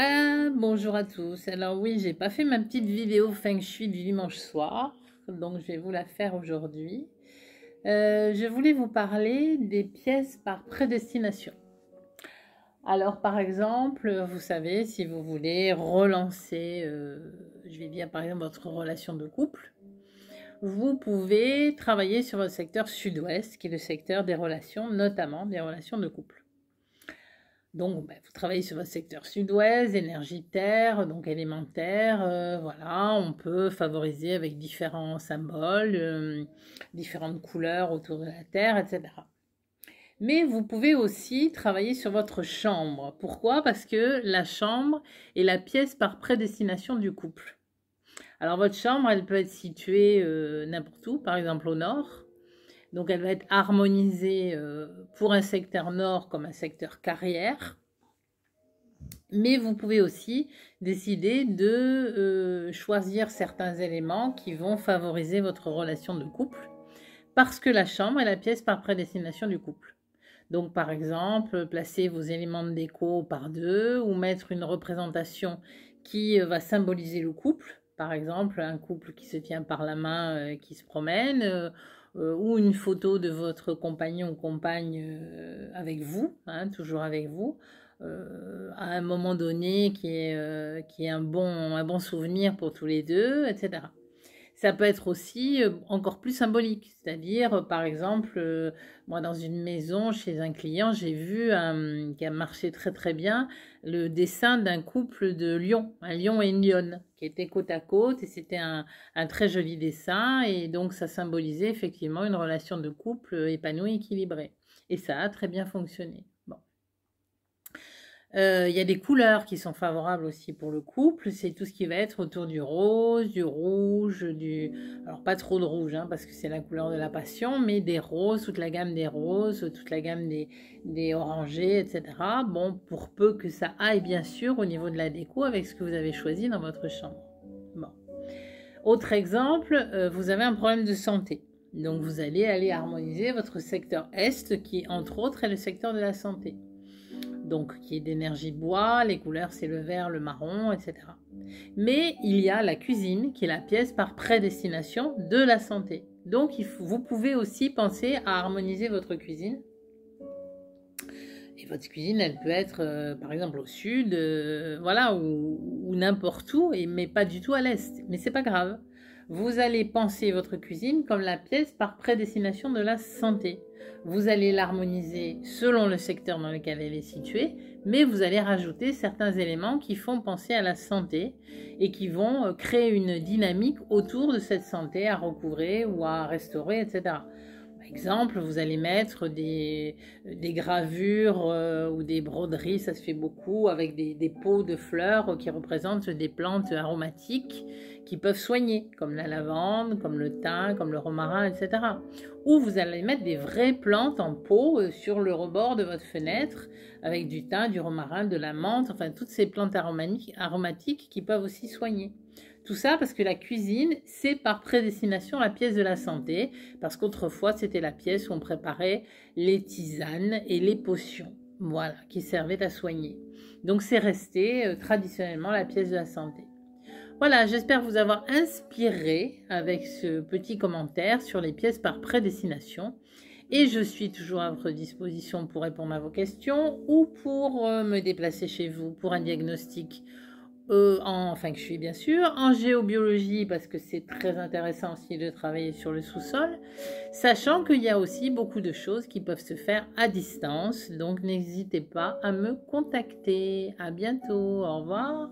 Ah, bonjour à tous. Alors oui, j'ai pas fait ma petite vidéo Feng Shui du dimanche soir, donc je vais vous la faire aujourd'hui. Je voulais vous parler des pièces par prédestination. Alors par exemple, vous savez, si vous voulez relancer, je vais dire par exemple votre relation de couple, vous pouvez travailler sur votre secteur sud-ouest, qui est le secteur des relations, notamment des relations de couple. Donc, vous travaillez sur votre secteur sud-ouest, énergie terre, donc élémentaire. Voilà, on peut favoriser avec différents symboles, différentes couleurs autour de la terre, etc. Mais vous pouvez aussi travailler sur votre chambre. Pourquoi? Parce que la chambre est la pièce par prédestination du couple. Alors, votre chambre, elle peut être située n'importe où, par exemple au nord. Donc, elle va être harmonisée pour un secteur nord comme un secteur carrière. Mais vous pouvez aussi décider de choisir certains éléments qui vont favoriser votre relation de couple parce que la chambre est la pièce par prédestination du couple. Donc par exemple, placer vos éléments de déco par deux ou mettre une représentation qui va symboliser le couple. Par exemple, un couple qui se tient par la main, qui se promène, ou une photo de votre compagnon ou compagne avec vous, hein, toujours avec vous. À un moment donné qui est un bon souvenir pour tous les deux, etc. Ça peut être aussi encore plus symbolique, c'est-à-dire par exemple, moi dans une maison chez un client, j'ai vu qui a marché très très bien le dessin d'un couple de lions, un lion et une lionne qui étaient côte à côte et c'était un très joli dessin et donc ça symbolisait effectivement une relation de couple épanouie, équilibrée et ça a très bien fonctionné. Bon. Il y a des couleurs qui sont favorables aussi pour le couple, c'est tout ce qui va être autour du rose, du rouge, alors pas trop de rouge, hein, parce que c'est la couleur de la passion, mais des roses, toute la gamme des roses, toute la gamme des orangés, etc. Bon, pour peu que ça aille bien sûr au niveau de la déco avec ce que vous avez choisi dans votre chambre. Bon. Autre exemple, vous avez un problème de santé. Donc vous allez aller harmoniser votre secteur Est, qui entre autres est le secteur de la santé. Donc qui est d'énergie bois, les couleurs c'est le vert, le marron, etc. Mais il y a la cuisine qui est la pièce par prédestination de la santé. Donc vous pouvez aussi penser à harmoniser votre cuisine. Et votre cuisine, elle peut être par exemple au sud, voilà, ou n'importe où, mais pas du tout à l'est. Mais c'est pas grave. Vous allez penser votre cuisine comme la pièce par prédestination de la santé. Vous allez l'harmoniser selon le secteur dans lequel elle est située, mais vous allez rajouter certains éléments qui font penser à la santé et qui vont créer une dynamique autour de cette santé à recouvrer ou à restaurer, etc. Par exemple, vous allez mettre des gravures ou des broderies, ça se fait beaucoup, avec des pots de fleurs qui représentent des plantes aromatiques qui peuvent soigner, comme la lavande, comme le thym, comme le romarin, etc. Ou vous allez mettre des vraies plantes en pot sur le rebord de votre fenêtre, avec du thym, du romarin, de la menthe, enfin toutes ces plantes aromatiques qui peuvent aussi soigner. Tout ça parce que la cuisine, c'est par prédestination la pièce de la santé, parce qu'autrefois, c'était la pièce où on préparait les tisanes et les potions, voilà, qui servaient à soigner. Donc c'est resté traditionnellement la pièce de la santé. Voilà, j'espère vous avoir inspiré avec ce petit commentaire sur les pièces par prédestination. Et je suis toujours à votre disposition pour répondre à vos questions ou pour me déplacer chez vous pour un diagnostic en Feng Shui bien sûr, en géobiologie parce que c'est très intéressant aussi de travailler sur le sous-sol, sachant qu'il y a aussi beaucoup de choses qui peuvent se faire à distance, donc n'hésitez pas à me contacter. À bientôt, au revoir.